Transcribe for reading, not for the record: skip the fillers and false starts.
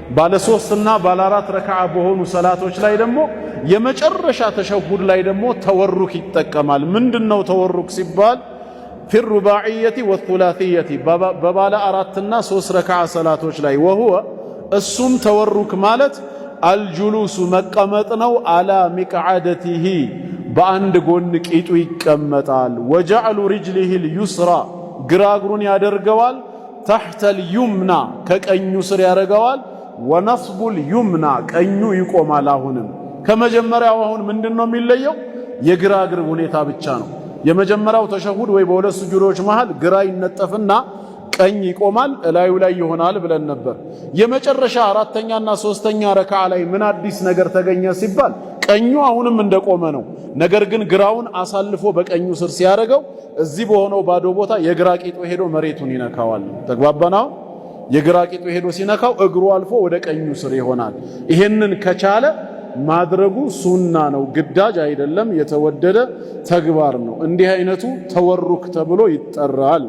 ባለ 3 እና ባለ 4 ረክዓ በሆኑ ሰላቶች ላይ ደግሞ የመጨረሻ ተሸሁድ ላይ ደግሞ ተወሩክ ይጠቀማል። ምንድነው ተወሩክ ሲባል في الرباعية والثلاثية ببال 4 እና 3 ረክዓ ሰላቶች ላይ وهو እሱም ተወሩክ ማለት الجلوس መቀመጥ ነው على مقعدته በአንድ ጎን ቂጡ ይቀመጣል وجعل رجله اليسرى ግራግሩን ያደርገዋል تحت اليمنى ከቀኙ ስር ያደርገዋል ونصب اليمنى ቀኙ ይቆማል። አሁንም ከመጀመሪያው አሁን ምንድነው የሚለየው? የግራግር ሁኔታ ብቻ ነው። የመጀመሪያው ተሸሁድ ወይ በሁለት ስጁዶች መሃል ግራ ይነጠፍና ቀኝ ይቆማል እላዩ ላይ ይሆናል ብለን ነበር። የመጨረሻ አራተኛና ሶስተኛ ረክዓ ላይ ምን አዲስ ነገር ተገኘ ሲባል ቀኙ አሁንም እንደቆመ ነው። ነገር ግን ግራውን አሳልፎ በቀኙ ስር ሲያደርገው እዚህ በሆነው ባዶ ቦታ የግራ ቂጡ ሄዶ መሬቱን ይነካዋል። ተግባባናው? የግራ ቂጡ ሄዶ ሲነካው እግሩ አልፎ ወደ ቀኙ ስር ይሆናል። ይሄንን ከቻለ ማድረጉ ሱና ነው፣ ግዳጅ አይደለም፣ የተወደደ ተግባር ነው። እንዲህ አይነቱ ተወሩክ ተብሎ ይጠራል።